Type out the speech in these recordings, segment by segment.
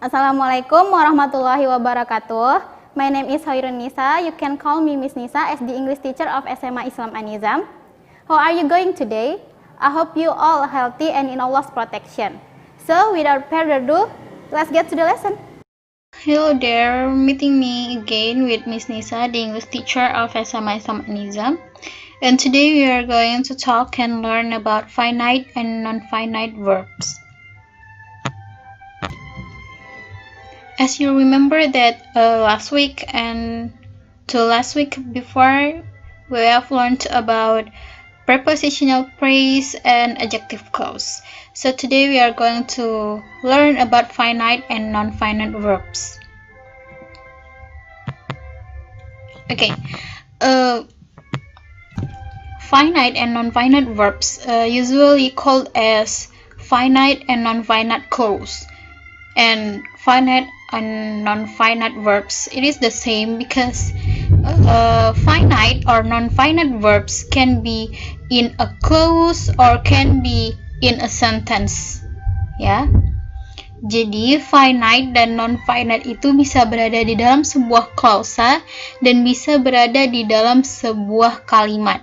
Assalamualaikum warahmatullahi wabarakatuh. My name is Hoirun Nisa. You can call me Miss Nisa as the English teacher of SMA Islam An-Nizam. How are you going today? I hope you all healthy and in Allah's protection. So without further ado, let's get to the lesson. Hello there, meeting me again with Miss Nisa, the English teacher of SMA Islam An-Nizam. And today we are going to talk and learn about finite and non-finite verbs. As you remember that last week and to last week before, we have learned about prepositional phrase and adjective clause. So today we are going to learn about finite and non-finite verbs. Okay, finite and non-finite verbs usually called as finite and non-finite clause. And finite and non-finite verbs, it is the same because finite or non-finite verbs can be in a clause or can be in a sentence, ya. Jadi finite dan non-finite itu bisa berada di dalam sebuah klausa dan bisa berada di dalam sebuah kalimat.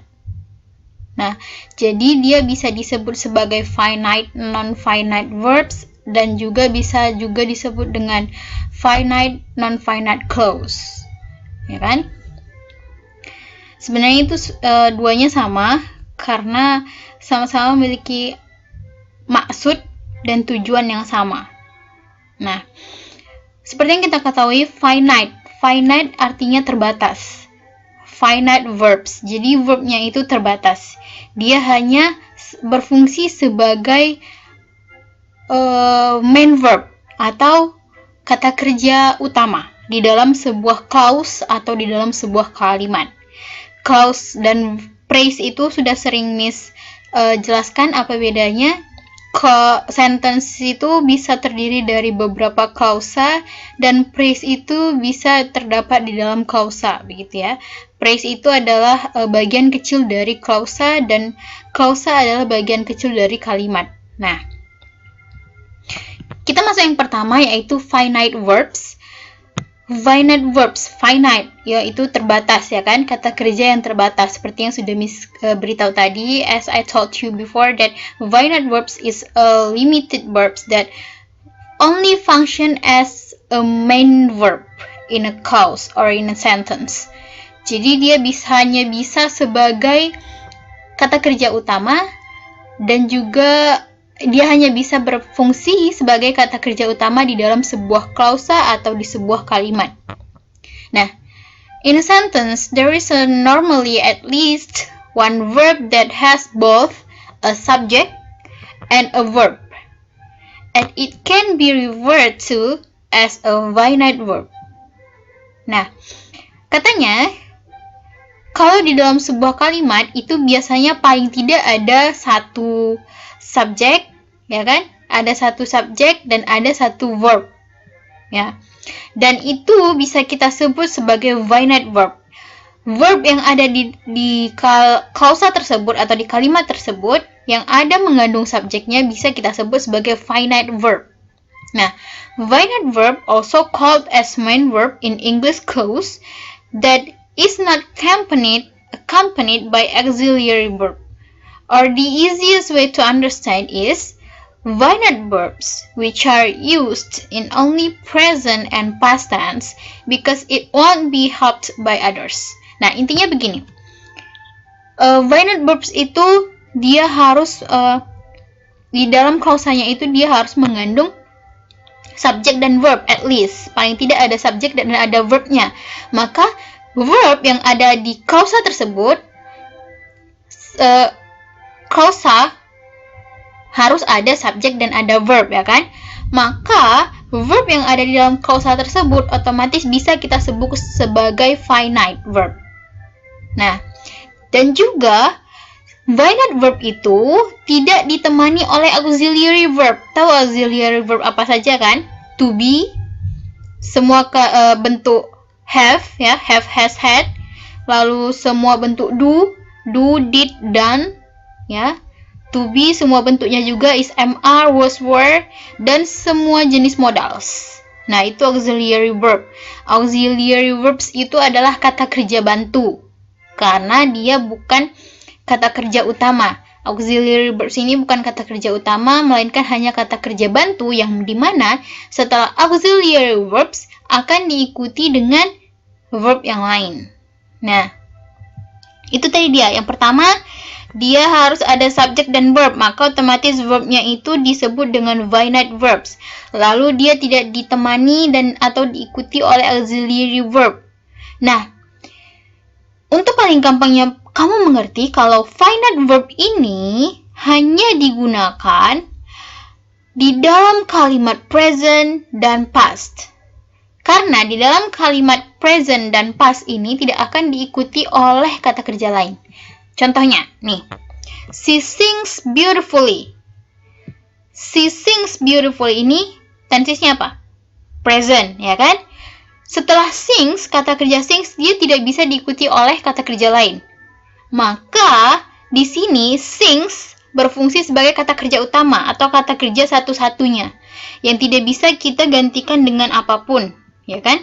Nah, jadi dia bisa disebut sebagai finite non-finite verbs dan juga bisa disebut dengan finite non-finite clause, ya kan? Sebenarnya itu duanya sama karena sama-sama memiliki maksud dan tujuan yang sama. Nah, seperti yang kita ketahui, finite artinya terbatas. Finite verbs, jadi verbnya itu terbatas. Dia hanya berfungsi sebagai main verb atau kata kerja utama di dalam sebuah clause atau di dalam sebuah kalimat. Clause dan phrase itu sudah sering Miss jelaskan apa bedanya. Sentence itu bisa terdiri dari beberapa klausa dan phrase itu bisa terdapat di dalam klausa, begitu ya. Phrase itu adalah bagian kecil dari klausa dan klausa adalah bagian kecil dari kalimat. Nah, kita masuk yang pertama yaitu finite verbs. Finite yaitu terbatas, ya kan, kata kerja yang terbatas seperti yang sudah Miss beritahu tadi. As I told you before that finite verbs is a limited verbs that only function as a main verb in a clause or in a sentence. Jadi dia hanya bisa sebagai kata kerja utama dan juga dia hanya bisa berfungsi sebagai kata kerja utama di dalam sebuah klausa atau di sebuah kalimat. Nah, in a sentence, there is normally at least one verb that has both a subject and a verb. And it can be referred to as a finite verb. Nah, katanya, kalau di dalam sebuah kalimat itu biasanya paling tidak ada satu subjek, ya kan? Ada satu subjek dan ada satu verb, ya. Dan itu bisa kita sebut sebagai finite verb. Verb yang ada di klausa tersebut atau di kalimat tersebut yang ada mengandung subjeknya bisa kita sebut sebagai finite verb. Nah, finite verb also called as main verb in English clause that is not accompanied by auxiliary verb. Or the easiest way to understand is finite verbs which are used in only present and past tense because it won't be helped by others. Nah, intinya begini. Finite verbs itu dia harus di dalam klausanya itu dia harus mengandung subjek dan verb at least. Paling tidak ada subjek dan ada verbnya. Maka verb yang ada di klausa tersebut klausa harus ada subjek dan ada verb, ya kan? Maka verb yang ada di dalam klausa tersebut otomatis bisa kita sebut sebagai finite verb. Nah, dan juga finite verb itu tidak ditemani oleh auxiliary verb. Tahu auxiliary verb apa saja kan? To be, semua bentuk have, ya, have, has, had. Lalu semua bentuk do, did, done, ya. To be semua bentuknya juga is, MR, was, were, dan semua jenis modals. Nah, itu auxiliary verb. Auxiliary verbs itu adalah kata kerja bantu. Karena dia bukan kata kerja utama. Auxiliary verbs ini bukan kata kerja utama, melainkan hanya kata kerja bantu yang dimana setelah auxiliary verbs akan diikuti dengan verb yang lain. Nah, itu tadi dia. Yang pertama, dia harus ada subjek dan verb, maka otomatis verbnya itu disebut dengan finite verbs. Lalu dia tidak ditemani dan atau diikuti oleh auxiliary verb. Nah, untuk paling gampangnya kamu mengerti kalau finite verb ini hanya digunakan di dalam kalimat present dan past. Karena di dalam kalimat present dan past ini tidak akan diikuti oleh kata kerja lain. Contohnya, nih. She sings beautifully. She sings beautifully ini tensisnya apa? Present, ya kan? Setelah sings, kata kerja sings dia tidak bisa diikuti oleh kata kerja lain. Maka, di sini sings berfungsi sebagai kata kerja utama atau kata kerja satu-satunya yang tidak bisa kita gantikan dengan apapun, ya kan?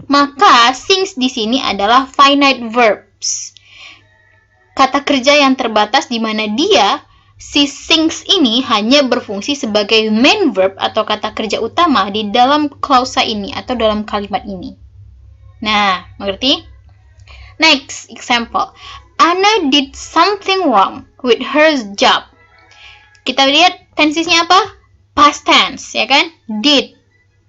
Maka, sings di sini adalah finite verbs. Kata kerja yang terbatas di mana dia, si sings ini hanya berfungsi sebagai main verb atau kata kerja utama di dalam klausa ini atau dalam kalimat ini. Nah, mengerti? Next example. Anna did something wrong with her job. Kita lihat tensisnya apa? Past tense, ya kan? Did.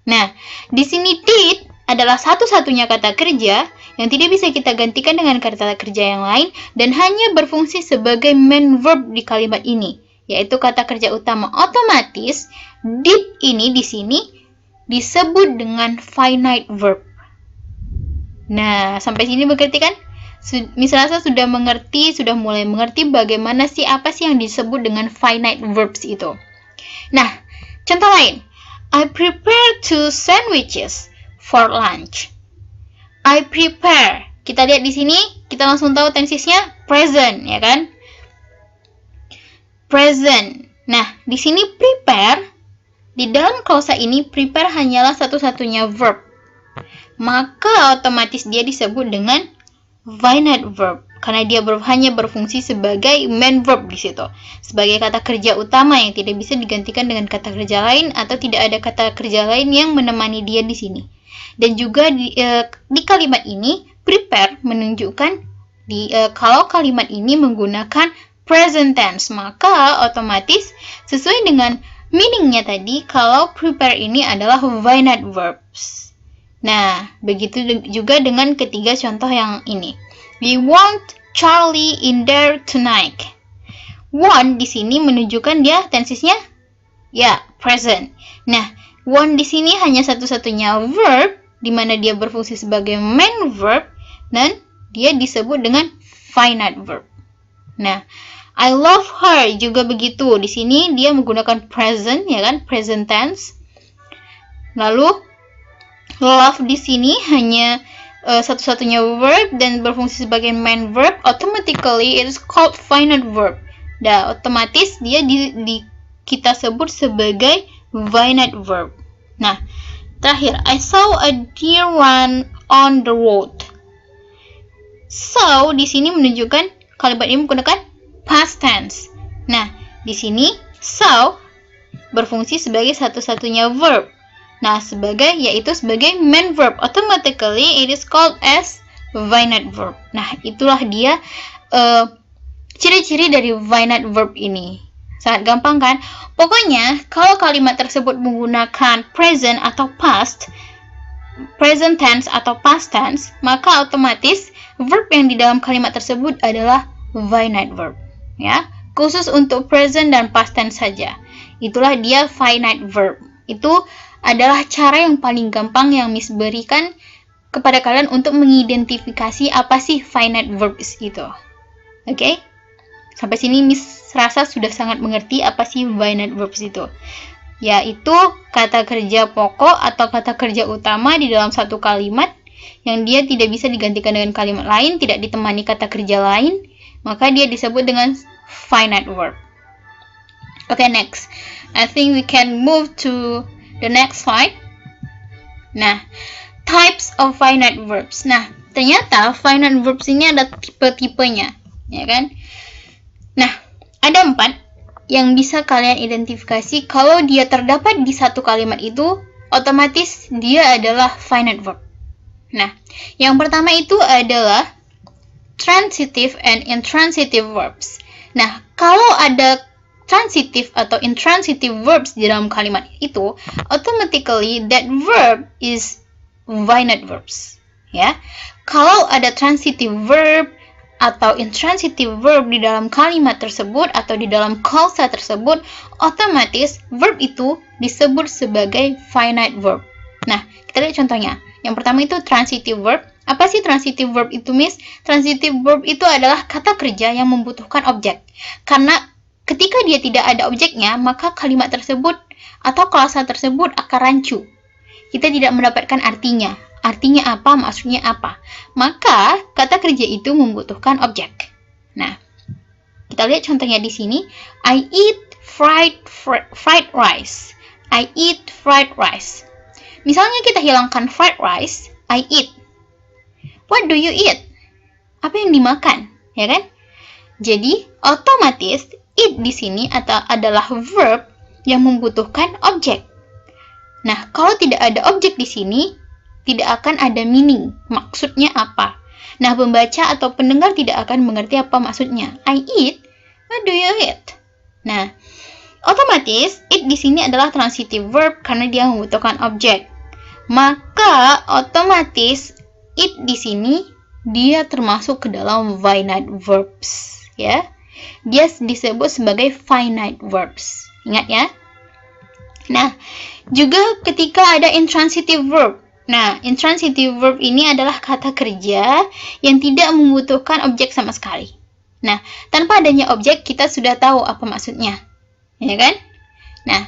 Nah, di sini did adalah satu-satunya kata kerja yang tidak bisa kita gantikan dengan kata kerja yang lain dan hanya berfungsi sebagai main verb di kalimat ini, yaitu kata kerja utama. Otomatis, did ini di sini disebut dengan finite verb. Nah, sampai sini mengerti kan? Misalnya sudah mengerti, sudah mulai mengerti bagaimana sih, apa sih yang disebut dengan finite verbs itu. Nah, contoh lain. I prepare 2 sandwiches for lunch. I prepare. Kita lihat di sini, kita langsung tahu tensisnya present, ya kan? Present. Nah, di sini prepare, di dalam klausa ini prepare hanyalah satu-satunya verb. Maka otomatis dia disebut dengan finite verb karena dia hanya berfungsi sebagai main verb di situ, sebagai kata kerja utama yang tidak bisa digantikan dengan kata kerja lain atau tidak ada kata kerja lain yang menemani dia di sini. Dan juga di kalimat ini, prepare menunjukkan kalau kalimat ini menggunakan present tense, maka otomatis sesuai dengan meaningnya tadi, kalau prepare ini adalah finite verbs. Nah, begitu juga dengan ketiga contoh yang ini. We want Charlie in there tonight. Want di sini menunjukkan dia tensisnya ya present. Nah, want di sini hanya satu-satunya verb di mana dia berfungsi sebagai main verb dan dia disebut dengan finite verb. Nah, I love her juga begitu. Di sini dia menggunakan present, ya kan? Present tense. Lalu love di sini hanya satu-satunya verb dan berfungsi sebagai main verb. Automatically it is called finite verb. Dan otomatis dia kita sebut sebagai finite verb. Nah, terakhir, I saw a deer run on the road. So, di sini menunjukkan kalimat ini menggunakan past tense. Nah, di sini so berfungsi sebagai satu-satunya verb. Nah, yaitu sebagai main verb. Automatically it is called as finite verb. Nah, itulah dia ciri-ciri dari finite verb ini. Sangat gampang kan? Pokoknya, kalau kalimat tersebut menggunakan present atau past, present tense atau past tense, maka otomatis verb yang di dalam kalimat tersebut adalah finite verb. Ya, khusus untuk present dan past tense saja. Itulah dia finite verb. Itu adalah cara yang paling gampang yang Miss berikan kepada kalian untuk mengidentifikasi apa sih finite verbs itu. Oke? Sampai sini Miss rasa sudah sangat mengerti apa sih finite verbs itu. Yaitu kata kerja pokok atau kata kerja utama di dalam satu kalimat yang dia tidak bisa digantikan dengan kalimat lain, tidak ditemani kata kerja lain, maka dia disebut dengan finite verb. Okay, next. I think we can move to the next slide. Nah, types of finite verbs. Nah, ternyata finite verbs ini ada tipe-tipenya, ya kan? Nah, ada 4 yang bisa kalian identifikasi. Kalau dia terdapat di satu kalimat itu, otomatis dia adalah finite verb. Nah, yang pertama itu adalah transitive and intransitive verbs. Nah, kalau ada transitive atau intransitive verbs di dalam kalimat itu, automatically that verb is finite verbs. Ya, kalau ada transitive verb atau intransitive verb di dalam kalimat tersebut atau di dalam klausa tersebut, otomatis verb itu disebut sebagai finite verb. Nah, kita lihat contohnya. Yang pertama itu transitive verb. Apa sih transitive verb itu, Miss? Transitive verb itu adalah kata kerja yang membutuhkan objek. Karena ketika dia tidak ada objeknya, maka kalimat tersebut atau klausa tersebut akan rancu. Kita tidak mendapatkan artinya. Artinya apa? Maksudnya apa? Maka kata kerja itu membutuhkan objek. Nah, kita lihat contohnya di sini. I eat fried rice. I eat fried rice. Misalnya kita hilangkan fried rice, I eat. What do you eat? Apa yang dimakan? Ya kan? Jadi, otomatis it di sini adalah verb yang membutuhkan objek. Nah, kalau tidak ada objek di sini, tidak akan ada meaning. Maksudnya apa? Nah, pembaca atau pendengar tidak akan mengerti apa maksudnya. I eat? What do you eat? Nah, otomatis it di sini adalah transitive verb karena dia membutuhkan objek. Maka otomatis it di sini dia termasuk ke dalam finite verbs, ya. Dia disebut sebagai finite verbs. Ingat ya. Nah, juga ketika ada intransitive verb. Nah, intransitive verb ini adalah kata kerja yang tidak membutuhkan objek sama sekali. Nah, tanpa adanya objek kita sudah tahu apa maksudnya. Ya kan? Nah,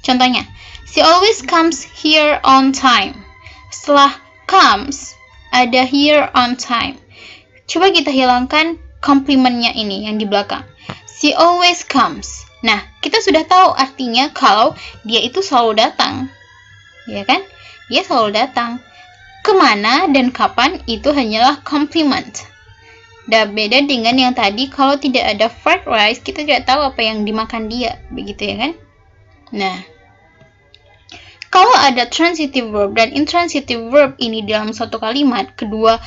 contohnya, she always comes here on time. Setelah comes, ada here on time. Coba kita hilangkan komplimennya ini yang di belakang. She always comes. Nah, kita sudah tahu artinya kalau dia itu selalu datang. Ya kan? Dia selalu datang. Kemana dan kapan itu hanyalah compliment. Dan beda dengan yang tadi, kalau tidak ada fried rice, kita tidak tahu apa yang dimakan dia. Begitu ya kan? Nah, kalau ada transitive verb dan intransitive verb ini dalam suatu kalimat, kedua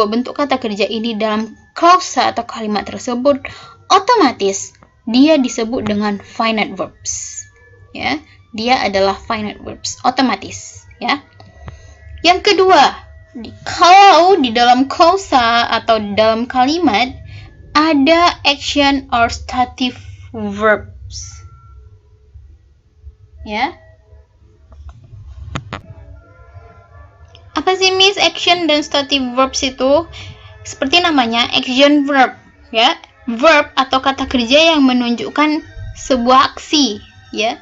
bentuk kata kerja ini dalam klausa atau kalimat tersebut, otomatis dia disebut dengan finite verbs. Ya, dia adalah finite verbs, otomatis. Ya. Yang kedua, kalau di dalam klausa atau di dalam kalimat ada action or stative verbs. Ya. Apa sih, Miss, action dan stative verbs itu? Seperti namanya, action verb, ya. Verb atau kata kerja yang menunjukkan sebuah aksi, ya.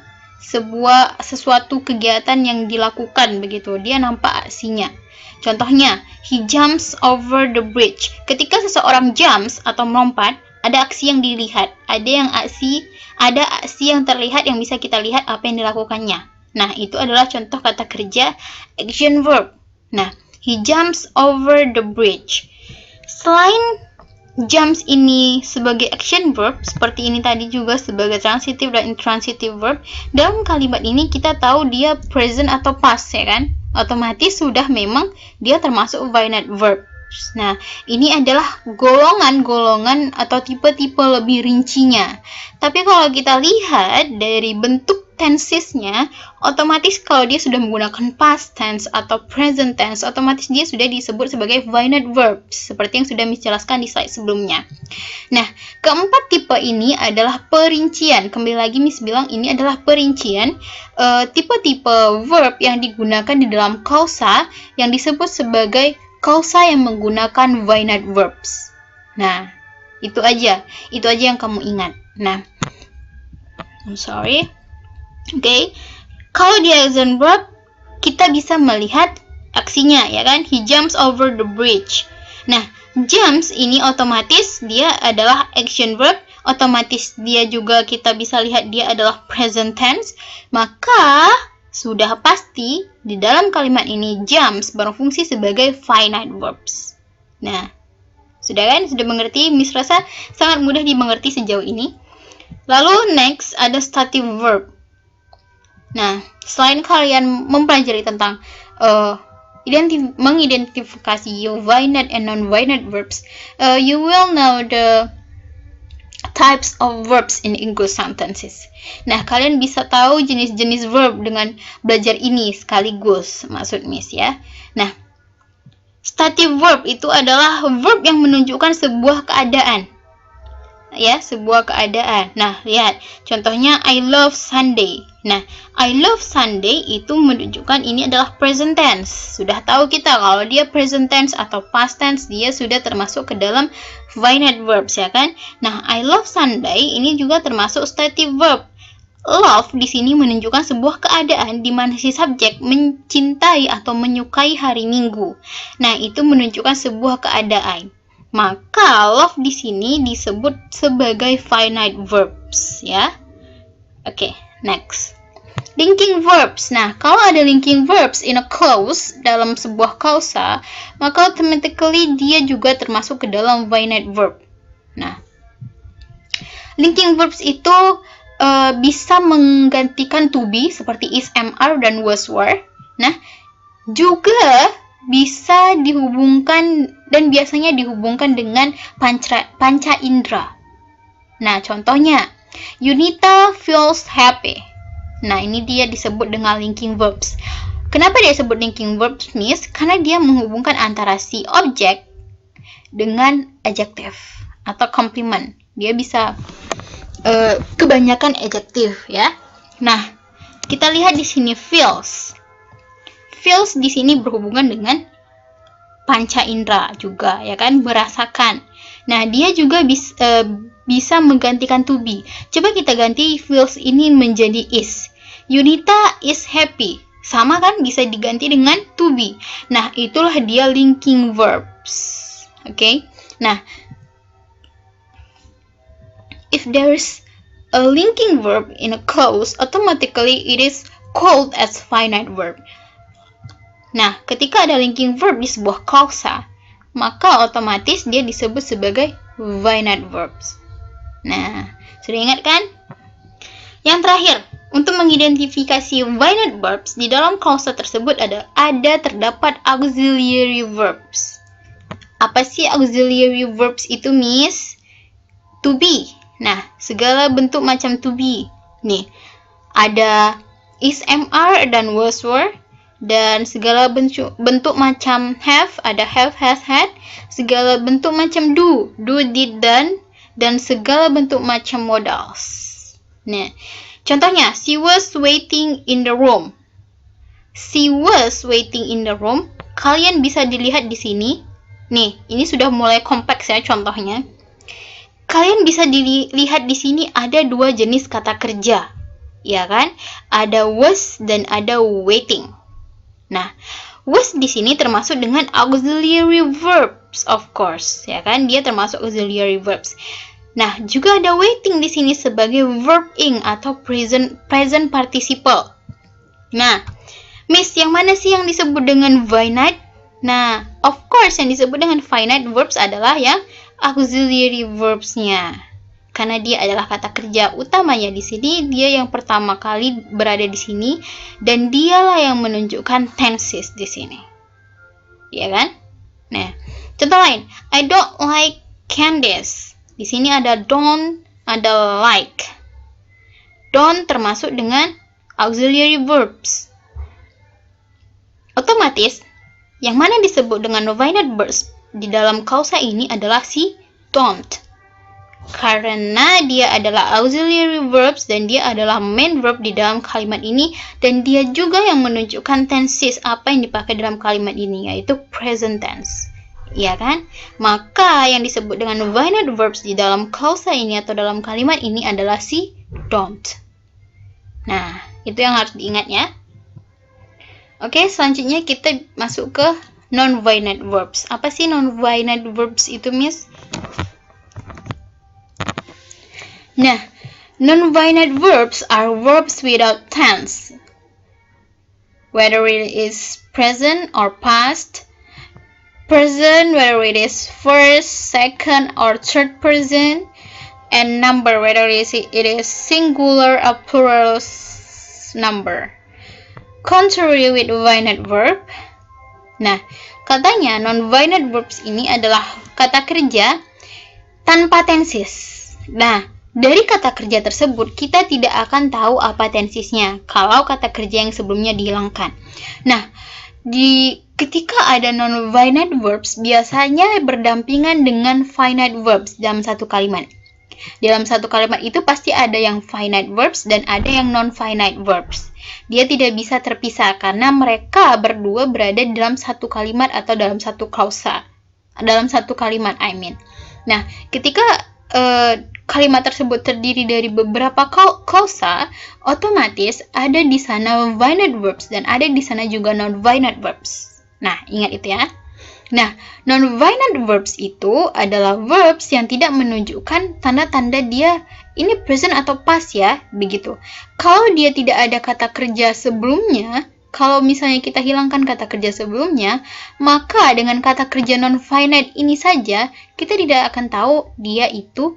Sesuatu kegiatan yang dilakukan begitu. Dia nampak aksinya. Contohnya, he jumps over the bridge. Ketika seseorang jumps atau melompat, ada aksi yang dilihat. Ada aksi yang terlihat yang bisa kita lihat apa yang dilakukannya. Nah, itu adalah contoh kata kerja action verb. Nah, he jumps over the bridge. Selain jumps ini sebagai action verb, seperti ini tadi juga sebagai transitive dan intransitive verb, dalam kalimat ini kita tahu dia present atau past, ya kan? Otomatis sudah memang dia termasuk finite verbs. Nah, ini adalah golongan-golongan atau tipe-tipe lebih rincinya. Tapi kalau kita lihat dari bentuk tensesnya, otomatis kalau dia sudah menggunakan past tense atau present tense, otomatis dia sudah disebut sebagai finite verbs, seperti yang sudah Miss jelaskan di slide sebelumnya. Nah, keempat tipe ini adalah perincian. Kembali lagi Miss bilang ini adalah perincian tipe-tipe verb yang digunakan di dalam klausa yang disebut sebagai klausa yang menggunakan finite verbs. Nah, itu aja yang kamu ingat. Nah, Oke, kalau dia action verb, kita bisa melihat aksinya, ya kan? He jumps over the bridge. Nah, jumps ini otomatis dia adalah action verb, otomatis dia juga kita bisa lihat dia adalah present tense. Maka sudah pasti di dalam kalimat ini jumps berfungsi sebagai finite verbs. Nah, sudah kan? Sudah mengerti? Miss rasa sangat mudah dimengerti sejauh ini. Lalu next ada stative verb. Nah, selain kalian mempelajari tentang mengidentifikasi finite and non-finite verbs, you will know the types of verbs in English sentences. Nah, kalian bisa tahu jenis-jenis verb dengan belajar ini sekaligus, maksud Miss ya. Nah, stative verb itu adalah verb yang menunjukkan sebuah keadaan. Ya, sebuah keadaan. Nah, lihat. Contohnya, I love Sunday. Nah, I love Sunday itu menunjukkan ini adalah present tense. Sudah tahu kita kalau dia present tense atau past tense, dia sudah termasuk ke dalam finite verbs, ya kan? Nah, I love Sunday ini juga termasuk stative verb. Love di sini menunjukkan sebuah keadaan di mana si subjek mencintai atau menyukai hari Minggu. Nah, itu menunjukkan sebuah keadaan. Maka love di sini disebut sebagai finite verbs, ya. Oke, next. Linking verbs. Nah, kalau ada linking verbs in a clause dalam sebuah klausa, maka automatically dia juga termasuk ke dalam finite verb. Nah, linking verbs itu bisa menggantikan to be seperti is, am, are, dan was, were. Nah, juga bisa dihubungkan dan biasanya dihubungkan dengan panca indera. Nah, contohnya, Yunita feels happy. Nah, ini dia disebut dengan linking verbs. Kenapa dia disebut linking verbs, Miss? Karena dia menghubungkan antara si objek dengan adjektif atau complement. Dia bisa kebanyakan adjektif, ya. Nah, kita lihat di sini feels. Feels di sini berhubungan dengan panca indera juga, ya kan, merasakan. Nah, dia juga bisa menggantikan to be. Coba kita ganti feels ini menjadi is. Yunita is happy. Sama kan, bisa diganti dengan to be. Nah, itulah dia linking verbs. Oke. Nah, if there is a linking verb in a clause, automatically it is called as finite verb. Nah, ketika ada linking verb di sebuah klausa, maka otomatis dia disebut sebagai finite verbs. Nah, sudah ingat kan? Yang terakhir, untuk mengidentifikasi finite verbs di dalam klausa tersebut terdapat auxiliary verbs. Apa sih auxiliary verbs itu, Miss? To be. Nah, segala bentuk macam to be. Nih, ada is, am, are, dan was, were. Dan segala bentuk macam have, ada have, has, had. Segala bentuk macam do, did, done. Dan segala bentuk macam modals. Nah, contohnya, she was waiting in the room. She was waiting in the room. Kalian bisa dilihat di sini. Nih, ini sudah mulai kompleks ya contohnya. Kalian bisa dilihat di sini ada dua jenis kata kerja, ya kan? Ada was dan ada waiting. Nah, was di sini termasuk dengan auxiliary verbs, of course, ya kan? Dia termasuk auxiliary verbs. Nah, juga ada waiting di sini sebagai verb ing atau present participle. Nah, Miss, yang mana sih yang disebut dengan finite? Nah, of course yang disebut dengan finite verbs adalah yang auxiliary verbs-nya. Karena dia adalah kata kerja utamanya di sini, dia yang pertama kali berada di sini dan dialah yang menunjukkan tenses di sini. Ya kan? Nah, contoh lain, I don't like candies. Di sini ada don't, ada like. Don't termasuk dengan auxiliary verbs. Otomatis, yang mana disebut dengan finite verbs di dalam klausa ini adalah si don't. Karena dia adalah auxiliary verbs dan dia adalah main verb di dalam kalimat ini dan dia juga yang menunjukkan tenses apa yang dipakai dalam kalimat ini, yaitu present tense. Ya kan? Maka yang disebut dengan finite verbs di dalam klausa ini atau dalam kalimat ini adalah si don't. Nah, itu yang harus diingat ya. Oke, selanjutnya kita masuk ke non-finite verbs. Apa sih non-finite verbs itu, Miss? Nah, non-finite verbs are verbs without tense. whether it is present or past, person, whether it is first, second, or third person, and number, whether it is singular or plural number. Contrary with finite verb. Nah, katanya non-finite verbs ini adalah kata kerja tanpa tenses. Nah, dari kata kerja tersebut kita tidak akan tahu apa tensesnya kalau kata kerja yang sebelumnya dihilangkan. Nah, ketika ada non-finite verbs biasanya berdampingan dengan finite verbs dalam satu kalimat. Dalam satu kalimat itu pasti ada yang finite verbs dan ada yang non-finite verbs. Dia tidak bisa terpisah karena mereka berdua berada dalam satu kalimat atau dalam satu klausa. Dalam satu kalimat, I mean. Nah, ketika kalimat tersebut terdiri dari beberapa klausa, otomatis ada di sana finite verbs dan ada di sana juga non-finite verbs. Nah, ingat itu ya. Nah, non-finite verbs itu adalah verbs yang tidak menunjukkan tanda-tanda dia ini present atau past ya, begitu. Kalau dia tidak ada kata kerja sebelumnya, kalau misalnya kita hilangkan kata kerja sebelumnya, maka dengan kata kerja non-finite ini saja, kita tidak akan tahu dia itu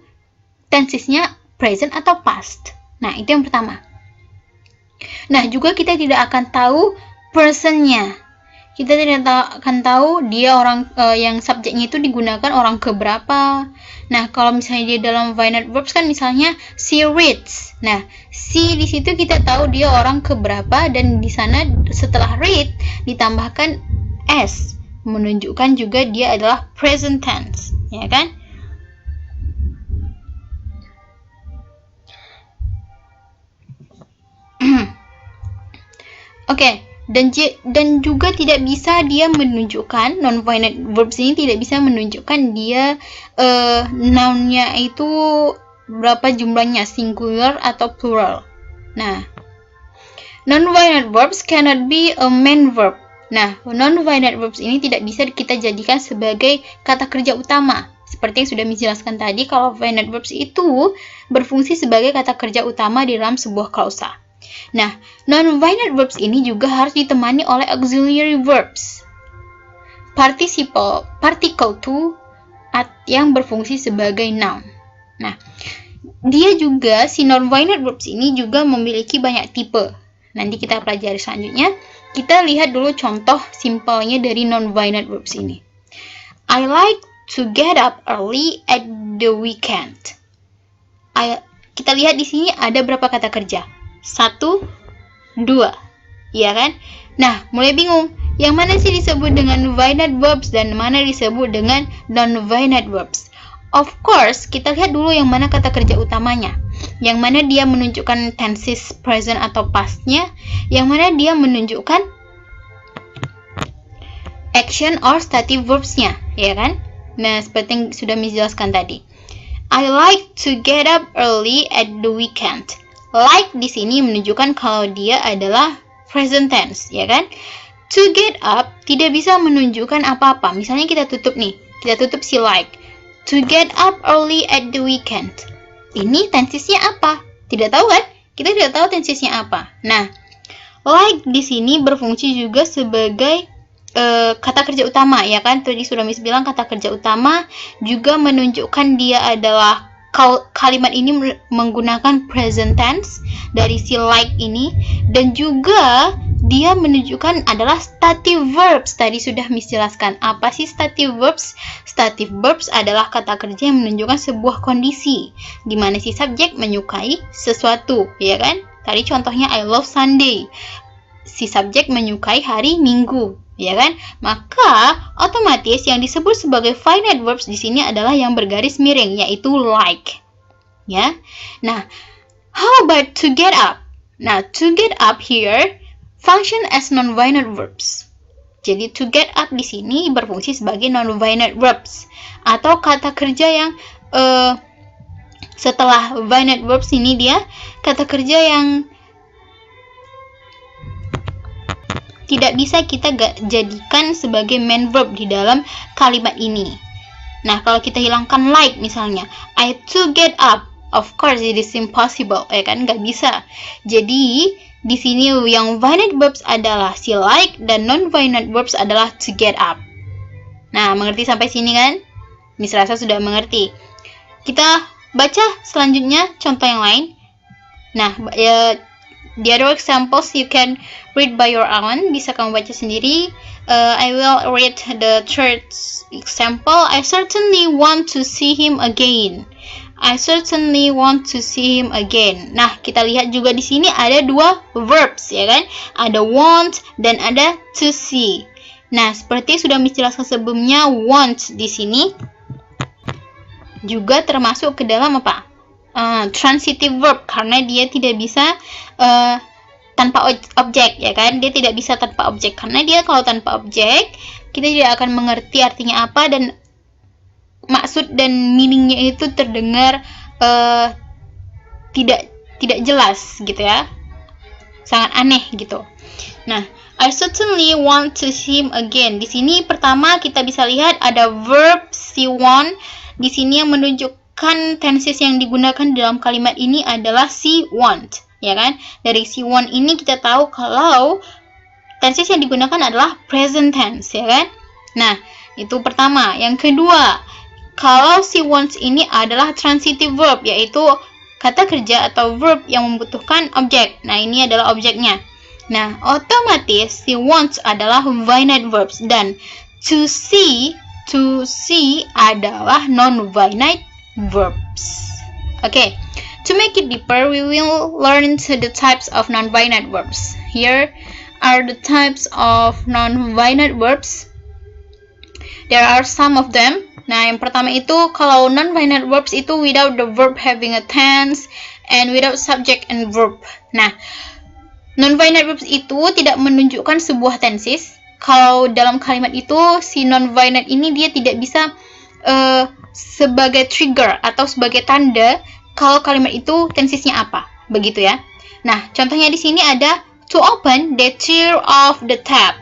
tensesnya present atau past. Nah, itu yang pertama. Nah, juga kita tidak akan tahu personnya. Kita tidak akan tahu dia orang yang subjeknya itu digunakan orang keberapa. Nah, kalau misalnya dia dalam finite verbs kan misalnya she reads. Nah, she di situ kita tahu dia orang keberapa dan di sana setelah read ditambahkan s, menunjukkan juga dia adalah present tense, ya kan? Oke. Dan juga tidak bisa dia menunjukkan, non-finite verbs ini tidak bisa menunjukkan dia noun-nya itu berapa jumlahnya, singular atau plural. Nah, non-finite verbs cannot be a main verb. Nah, non-finite verbs ini tidak bisa kita jadikan sebagai kata kerja utama. Seperti yang sudah dijelaskan tadi, kalau finite verbs itu berfungsi sebagai kata kerja utama di dalam sebuah klausa. Nah, non-finite verbs ini juga harus ditemani oleh auxiliary verbs, particle to, yang berfungsi sebagai noun. Nah, dia juga, si non-finite verbs ini juga memiliki banyak tipe. Nanti kita pelajari selanjutnya. Kita lihat dulu contoh simpelnya dari non-finite verbs ini. I like to get up early at the weekend. Kita lihat di sini ada berapa kata kerja? 1, 2, ya kan? Nah, mulai bingung. Yang mana sih disebut dengan finite verbs dan mana disebut dengan non-finite verbs? Of course, kita lihat dulu yang mana kata kerja utamanya. Yang mana dia menunjukkan tenses present atau past-nya. Yang mana dia menunjukkan action or stative verbs-nya, ya kan? Nah, seperti yang sudah dijelaskan tadi. I like to get up early at the weekend. Like di sini menunjukkan kalau dia adalah present tense, ya kan? To get up tidak bisa menunjukkan apa-apa. Misalnya kita tutup nih, kita tutup si like. To get up early at the weekend. Ini tensesnya apa? Tidak tahu kan? Kita tidak tahu tensesnya apa. Nah, like di sini berfungsi juga sebagai kata kerja utama, ya kan? Tadi sudah Miss bilang kata kerja utama juga menunjukkan dia adalah kalimat ini menggunakan present tense dari si like ini, dan juga dia menunjukkan adalah stative verbs. Tadi sudah Miss jelaskan apa sih stative verbs. Stative verbs adalah kata kerja yang menunjukkan sebuah kondisi di mana si subjek menyukai sesuatu, ya kan? Tadi contohnya I love Sunday. Si subjek menyukai hari Minggu, ya kan? Maka otomatis yang disebut sebagai finite verbs di sini adalah yang bergaris miring, yaitu like. Ya. Nah, how about to get up? Nah, to get up here function as non-finite verbs. Jadi to get up di sini berfungsi sebagai non-finite verbs atau kata kerja yang setelah finite verbs ini dia kata kerja yang tidak bisa kita jadikan sebagai main verb di dalam kalimat ini. Nah, kalau kita hilangkan like misalnya, I to get up, of course it is impossible, ya kan? Nggak bisa. Jadi, di sini yang finite verbs adalah see like dan non-finite verbs adalah to get up. Nah, mengerti sampai sini kan? Miss rasa sudah mengerti. Kita baca selanjutnya contoh yang lain. Nah, the other examples you can read by your own. Bisa kamu baca sendiri. I will read the third example. I certainly want to see him again. I certainly want to see him again. Nah, kita lihat juga di sini ada dua verbs, ya kan? Ada want dan ada to see. Nah, seperti sudah dijelaskan sebelumnya, want di sini juga termasuk ke dalam apa? Transitive verb, karena dia tidak bisa tanpa objek, ya kan? Dia tidak bisa tanpa objek, karena dia kalau tanpa objek kita tidak akan mengerti artinya apa dan maksud dan meaningnya itu terdengar tidak jelas gitu ya, sangat aneh gitu. Nah, I certainly want to see him again. Di sini pertama kita bisa lihat ada verb see want. Di sini yang menunjukkan tenses yang digunakan dalam kalimat ini adalah see want, ya kan? Dari see want ini kita tahu kalau tenses yang digunakan adalah present tense, ya kan? Nah, itu pertama. Yang kedua, kalau see wants ini adalah transitive verb, yaitu kata kerja atau verb yang membutuhkan objek. Nah, ini adalah objeknya. Nah, otomatis see wants adalah finite verbs dan to see adalah non-finite verbs. Okay, to make it deeper, we will learn the types of non-finite verbs. Here are the types of non-finite verbs. There are some of them. Nah, yang pertama itu kalau non-finite verbs itu without the verb having a tense and without subject and verb. Nah, non-finite verbs itu tidak menunjukkan sebuah tenses. Kalau dalam kalimat itu si non-finite ini dia tidak bisa sebagai trigger atau sebagai tanda kalau kalimat itu tensesnya apa, begitu ya. Nah, contohnya di sini ada to open the tear of the tap.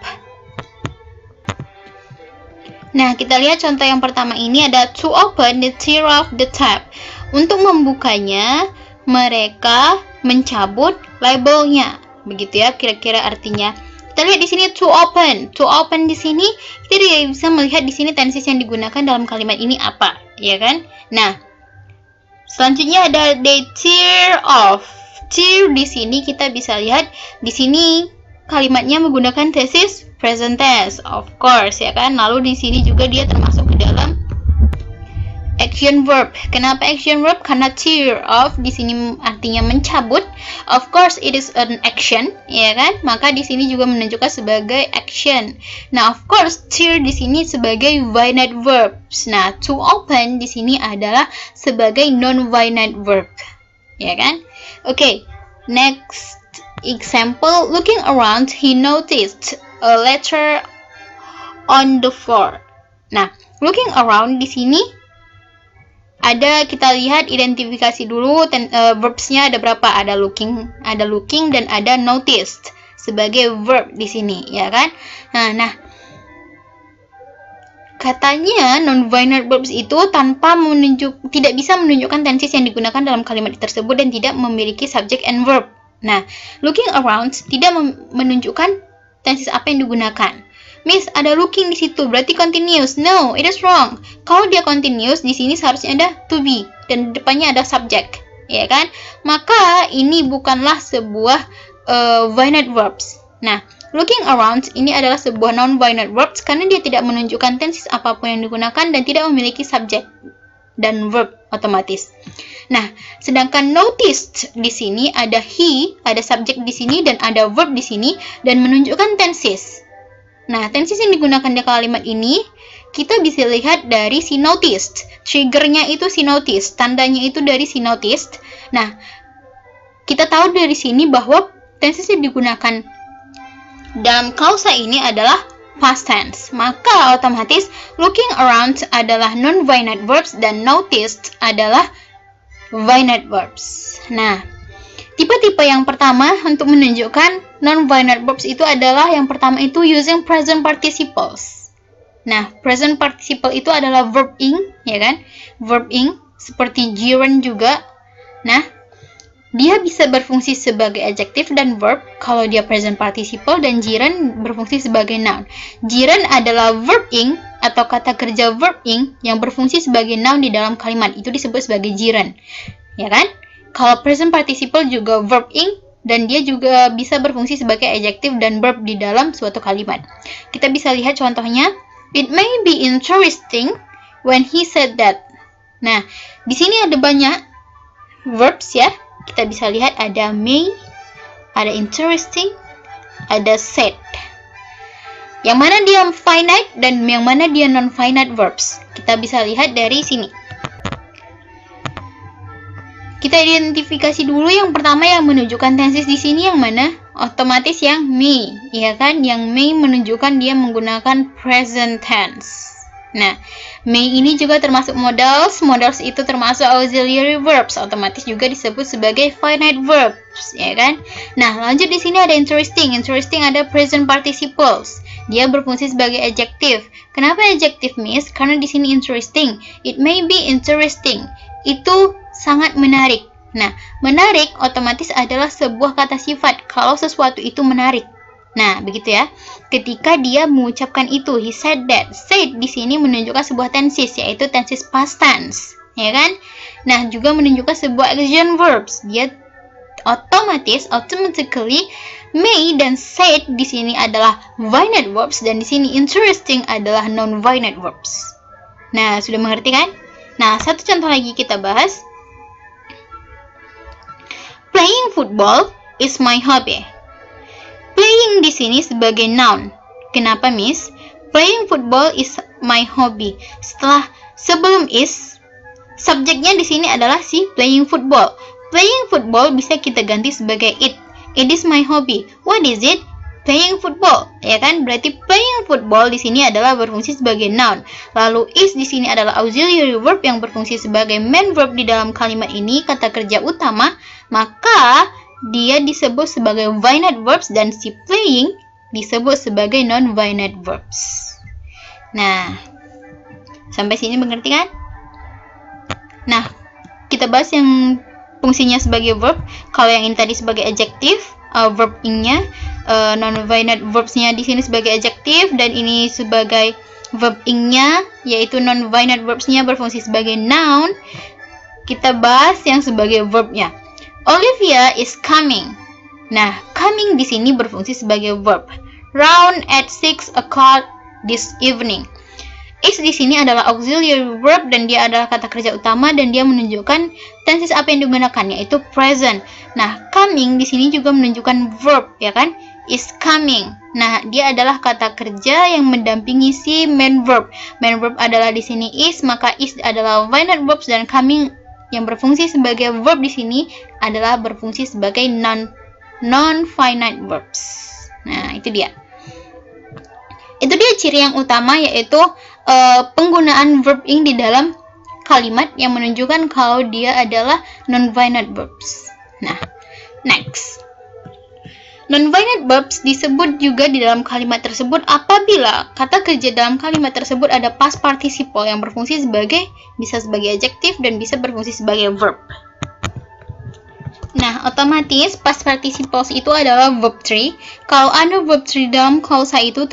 Nah, kita lihat contoh yang pertama ini ada to open the tear of the tap. Untuk membukanya, mereka mencabut labelnya. Begitu ya, kira-kira artinya. Kita lihat di sini to open. To open di sini kita tidak bisa melihat di sini tenses yang digunakan dalam kalimat ini apa, ya kan? Nah, selanjutnya ada they tear off. Tear di sini kita bisa lihat di sini kalimatnya menggunakan tenses present tense, of course, ya kan? Lalu di sini juga dia termasuk ke dalam action verb. Kenapa action verb? Karena tear off di sini artinya mencabut. Of course, it is an action, ya kan? Maka di sini juga menunjukkan sebagai action. Nah, of course, tear di sini sebagai finite verbs. Nah, to open di sini adalah sebagai non-finite verb, ya kan? Okay, next example. Looking around, he noticed a letter on the floor. Nah, looking around di sini ada, kita lihat identifikasi dulu verbsnya ada berapa, ada looking dan ada noticed sebagai verb di sini, ya kan? Nah, katanya non-finite verbs itu tidak bisa menunjukkan tenses yang digunakan dalam kalimat tersebut dan tidak memiliki subject and verb. Nah, looking around tidak menunjukkan tenses apa yang digunakan. Miss, ada looking di situ, berarti continuous. No, it is wrong. Kalau dia continuous, di sini seharusnya ada to be dan depannya ada subject, ya kan? Maka ini bukanlah sebuah finite verbs. Nah, looking around ini adalah sebuah non-finite verbs karena dia tidak menunjukkan tenses apapun yang digunakan dan tidak memiliki subject dan verb otomatis. Nah, sedangkan noticed di sini ada he, ada subject di sini dan ada verb di sini dan menunjukkan tenses. Nah, tenses yang digunakan di kalimat ini kita bisa lihat dari si noticed. Triggernya itu si noticed, tandanya itu dari si noticed. Nah, kita tahu dari sini bahwa tenses yang digunakan dalam klausa ini adalah past tense. Maka otomatis looking around adalah non-finite verbs dan noticed adalah finite verbs. Nah, tipe-tipe yang pertama untuk menunjukkan non-finite verbs itu adalah yang pertama itu using present participles. Nah, present participle itu adalah verb ing, ya kan? Verb ing seperti gerund juga. Nah, dia bisa berfungsi sebagai adjective dan verb kalau dia present participle, dan jiran berfungsi sebagai noun. Jiran adalah verb ing atau kata kerja verb ing yang berfungsi sebagai noun di dalam kalimat. Itu disebut sebagai jiran. Ya kan? Kalau present participle juga verb ing dan dia juga bisa berfungsi sebagai adjective dan verb di dalam suatu kalimat. Kita bisa lihat contohnya. It may be interesting when he said that. Nah, di sini ada banyak verbs ya. Kita bisa lihat ada may, ada interesting, ada said. Yang mana dia finite dan yang mana dia non-finite verbs. Kita bisa lihat dari sini. Kita identifikasi dulu yang pertama yang menunjukkan tenses di sini yang mana? Otomatis yang may, ya kan? Yang may menunjukkan dia menggunakan present tense. Nah, may ini juga termasuk modals. Modals itu termasuk auxiliary verbs, otomatis juga disebut sebagai finite verbs, ya kan? Nah, lanjut di sini ada interesting. Interesting ada present participles. Dia berfungsi sebagai adjective. Kenapa adjective, Miss? Karena di sini interesting. It may be interesting. Itu sangat menarik. Nah, menarik otomatis adalah sebuah kata sifat kalau sesuatu itu menarik. Nah, begitu ya. Ketika dia mengucapkan itu, he said that. Said di sini menunjukkan sebuah tenses, yaitu tenses past tense, ya kan? Nah, juga menunjukkan sebuah action verbs. Dia automatically may dan said di sini adalah finite verbs dan di sini interesting adalah non-finite verbs. Nah, sudah mengerti kan? Nah, satu contoh lagi kita bahas. Playing football is my hobby. Playing di sini sebagai noun. Kenapa, Miss? Playing football is my hobby. Sebelum is, subjeknya di sini adalah si playing football. Playing football bisa kita ganti sebagai it. It is my hobby. What is it? Playing football, ya kan? Berarti playing football di sini adalah berfungsi sebagai noun. Lalu is di sini adalah auxiliary verb yang berfungsi sebagai main verb di dalam kalimat ini, kata kerja utama. Maka dia disebut sebagai finite verbs dan si playing disebut sebagai non-finite verbs. Nah, sampai sini mengerti kan? Nah, kita bahas yang fungsinya sebagai verb. Kalau yang ini tadi sebagai adjective, verb ing-nya, non-finite verbs-nya di sini sebagai adjective dan ini sebagai verb ing-nya, yaitu non-finite verbs-nya berfungsi sebagai noun. Kita bahas yang sebagai verb-nya. Olivia is coming. Nah, coming di sini berfungsi sebagai verb. Round at 6 o'clock this evening. Is di sini adalah auxiliary verb dan dia adalah kata kerja utama dan dia menunjukkan tenses apa yang digunakan, yaitu present. Nah, coming di sini juga menunjukkan verb, ya kan? Is coming. Nah, dia adalah kata kerja yang mendampingi si main verb. Main verb adalah di sini is, maka is adalah finite verbs dan coming yang berfungsi sebagai verb di sini adalah berfungsi sebagai non-finite verbs. Nah, itu dia. Itu dia ciri yang utama, yaitu penggunaan verb ing di dalam kalimat yang menunjukkan kalau dia adalah non-finite verbs. Nah, next. Non-finite verbs disebut juga di dalam kalimat tersebut apabila kata kerja dalam kalimat tersebut ada past participle yang berfungsi bisa sebagai adjective dan bisa berfungsi sebagai verb. Nah, otomatis past participles itu adalah verb 3. Kalau ada verb 3 dalam klausa itu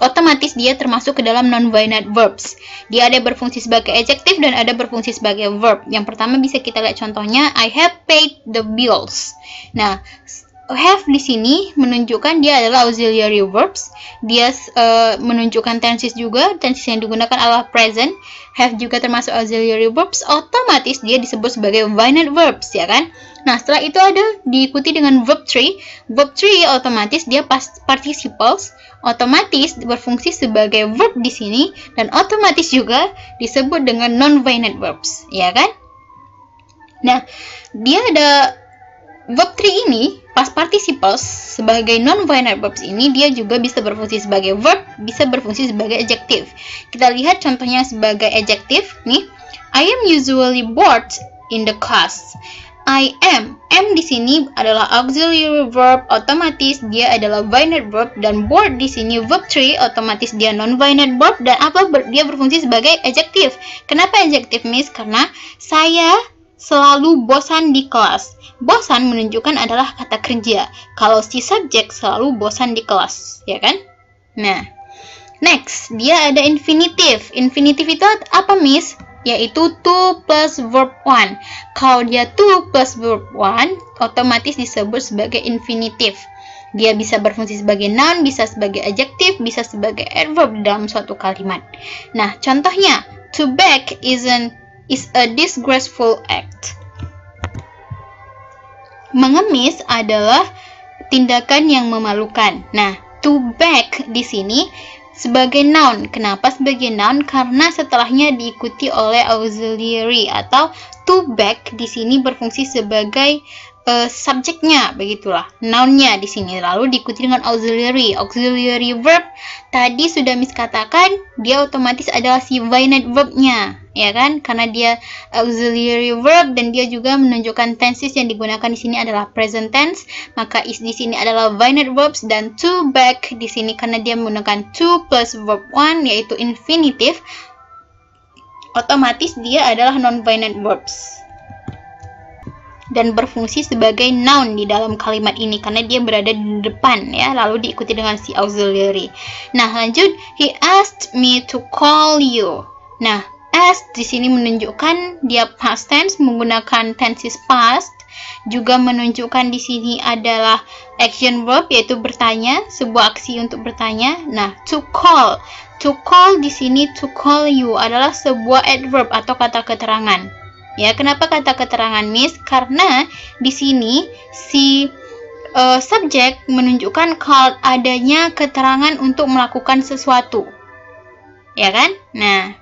otomatis dia termasuk ke dalam non-finite verbs. Dia ada berfungsi sebagai adjective dan ada berfungsi sebagai verb. Yang pertama bisa kita lihat contohnya, I have paid the bills. Nah, have di sini menunjukkan dia adalah auxiliary verbs. Dia menunjukkan tenses juga. Tenses yang digunakan adalah present. Have juga termasuk auxiliary verbs. Otomatis dia disebut sebagai finite verbs, ya kan? Nah, setelah itu ada diikuti dengan verb 3. Verb 3 otomatis dia past participles. Otomatis berfungsi sebagai verb di sini dan otomatis juga disebut dengan non-finite verbs, ya kan? Nah, dia ada verb 3 ini, past participles sebagai non-finite verbs ini, dia juga bisa berfungsi sebagai verb, bisa berfungsi sebagai adjective. Kita lihat contohnya sebagai adjective nih. I am usually bored in the class. I am di sini adalah auxiliary verb, otomatis dia adalah finite verb, dan bored di sini verb 3, otomatis dia non-finite verb dan dia berfungsi sebagai adjective. Kenapa adjective, Miss? Karena saya selalu bosan di kelas. Bosan menunjukkan adalah kata kerja. Kalau si subjek selalu bosan di kelas, ya kan? Nah, next, dia ada infinitive. Infinitive itu apa, Miss? Yaitu to plus verb 1. Kalau dia to plus verb 1, otomatis disebut sebagai infinitive. Dia bisa berfungsi sebagai noun, bisa sebagai adjective, bisa sebagai adverb dalam suatu kalimat. Nah, contohnya, to beg is a disgraceful act. Mengemis adalah tindakan yang memalukan. Nah, to beg di sini sebagai noun. Kenapa sebagai noun? Karena setelahnya diikuti oleh auxiliary atau to beg di sini berfungsi sebagai subjeknya, begitulah. Nounnya di sini lalu diikuti dengan auxiliary. Auxiliary verb tadi sudah Miss katakan dia otomatis adalah si finite verbnya, ya kan? Karena dia auxiliary verb dan dia juga menunjukkan tenses yang digunakan di sini adalah present tense, maka is di sini adalah finite verbs, dan to beg di sini karena dia menggunakan to plus verb 1 yaitu infinitive, otomatis dia adalah non-finite verbs dan berfungsi sebagai noun di dalam kalimat ini karena dia berada di depan, ya, lalu diikuti dengan si auxiliary. Nah, lanjut, he asked me to call you. Nah, ask di sini menunjukkan dia past tense menggunakan tenses past, juga menunjukkan di sini adalah action verb yaitu bertanya, sebuah aksi untuk bertanya. Nah, to call di sini to call you adalah sebuah adverb atau kata keterangan. Ya, kenapa kata keterangan, Miss? Karena di sini si subjek menunjukkan kalau adanya keterangan untuk melakukan sesuatu. Ya kan? Nah,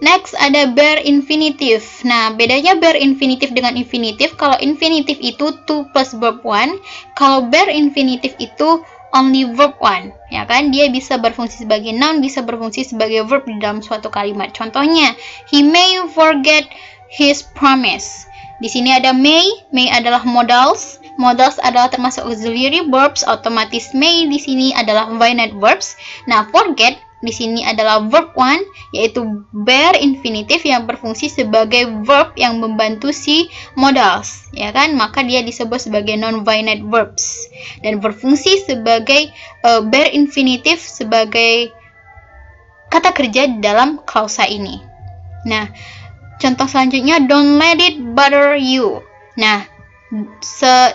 next ada bare infinitive. Nah, bedanya bare infinitive dengan infinitive, kalau infinitive itu to plus verb 1, kalau bare infinitive itu only verb 1, ya kan? Dia bisa berfungsi sebagai noun, bisa berfungsi sebagai verb di dalam suatu kalimat. Contohnya, he may forget his promise. Di sini ada may adalah modals. Modals adalah termasuk auxiliary verbs, otomatis may di sini adalah finite verbs. Nah, forget di sini adalah verb 1, yaitu bare infinitive yang berfungsi sebagai verb yang membantu si modals, ya kan? Maka dia disebut sebagai non-finite verbs dan berfungsi sebagai bare infinitive sebagai kata kerja di dalam klausa ini. Nah, contoh selanjutnya, don't let it bother you. Nah,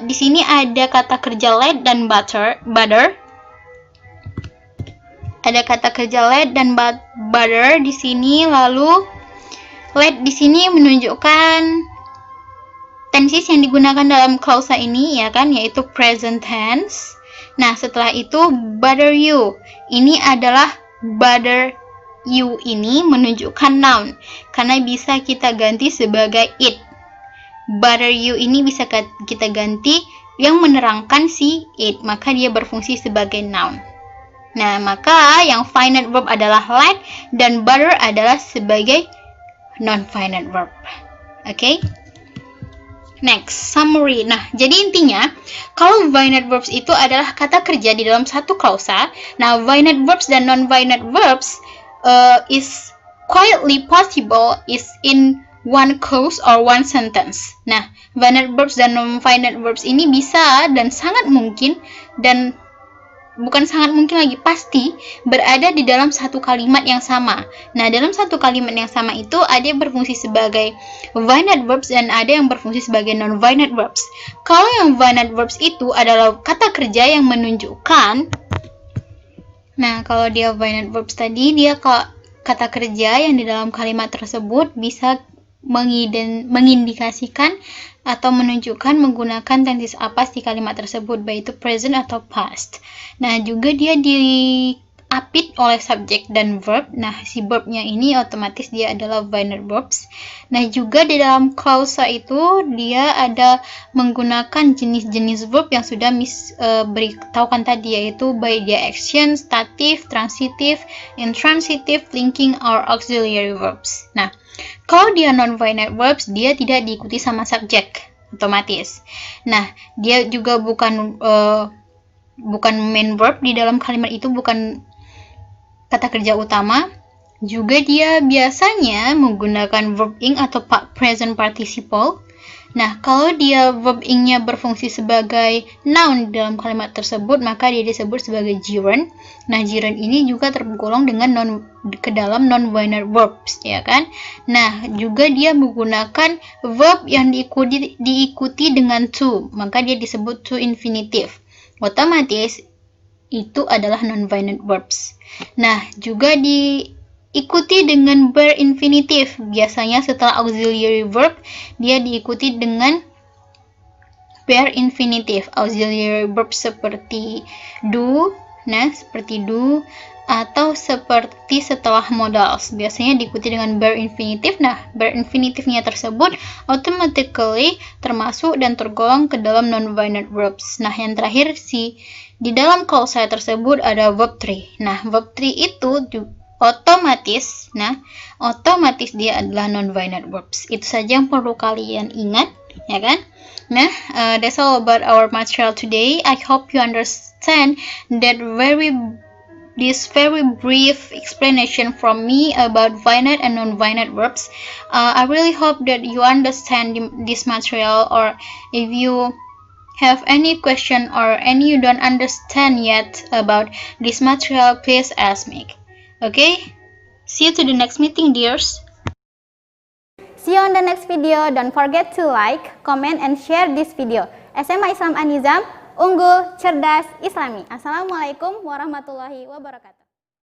di sini ada kata kerja let dan bother. Ada kata kerja let dan bother di sini, lalu let di sini menunjukkan tenses yang digunakan dalam klausa ini, ya kan, yaitu present tense. Nah, setelah itu bother you. Ini adalah bother you ini menunjukkan noun karena bisa kita ganti sebagai it. Bother you ini bisa kita ganti yang menerangkan si it, maka dia berfungsi sebagai noun. Nah, maka yang finite verb adalah let dan bother adalah sebagai non-finite verb. Oke? Next, summary. Nah, jadi intinya, kalau finite verbs itu adalah kata kerja di dalam satu klausa, nah, finite verbs dan non-finite verbs is quietly possible is in one clause or one sentence. Nah, finite verbs dan non-finite verbs ini bisa dan sangat mungkin, dan bukan sangat mungkin lagi, pasti berada di dalam satu kalimat yang sama. Nah, dalam satu kalimat yang sama itu ada yang berfungsi sebagai finite verbs dan ada yang berfungsi sebagai non-finite verbs. Kalau yang finite verbs itu adalah kata kerja yang menunjukkan, nah, kalau dia finite verbs tadi, dia kata kerja yang di dalam kalimat tersebut bisa mengindikasikan atau menunjukkan menggunakan tenses apa di kalimat tersebut, baik itu present atau past. Nah, juga dia diapit oleh subjek dan verb. Nah, si verbnya ini otomatis dia adalah finite verbs. Nah, juga di dalam klausa itu dia ada menggunakan jenis-jenis verb yang sudah Miss beritahukan tadi, yaitu by dia action, stative, transitive, intransitive, linking, or auxiliary verbs. Nah, kalau dia non-finite verbs, dia tidak diikuti sama subjek, otomatis. Nah, dia juga bukan main verb di dalam kalimat itu, bukan kata kerja utama. Juga dia biasanya menggunakan verb ing atau present participle. Nah, kalau dia verb ing-nya berfungsi sebagai noun dalam kalimat tersebut, maka dia disebut sebagai gerund. Nah, gerund ini juga tergolong dengan ke dalam non-binary verbs, ya kan? Nah, juga dia menggunakan verb yang diikuti dengan to, maka dia disebut to infinitive. Otomatis itu adalah non-binary verbs. Nah, juga diikuti dengan ber infinitive. Biasanya setelah auxiliary verb, dia diikuti dengan ber infinitive. Auxiliary verb seperti do, seperti do, atau seperti setelah modals. Biasanya diikuti dengan ber infinitive. Nah, ber infinitive-nya tersebut automatically termasuk dan tergolong ke dalam non-binary verbs. Nah, yang terakhir di dalam clause tersebut ada verb 3. Nah, verb 3 itu otomatis dia adalah non-binary verbs. Itu saja yang perlu kalian ingat, ya kan? Nah, that's all about our material today. I hope you understand this very brief explanation from me about finite and non-finite verbs. I really hope that you understand this material, or if you have any question or any you don't understand yet about this material, please ask me. Okay? See you to the next meeting, dears. See you on the next video. Don't forget to like, comment, and share this video. SMA Islam An-Nizam, unggul, cerdas, islami. Assalamualaikum warahmatullahi wabarakatuh.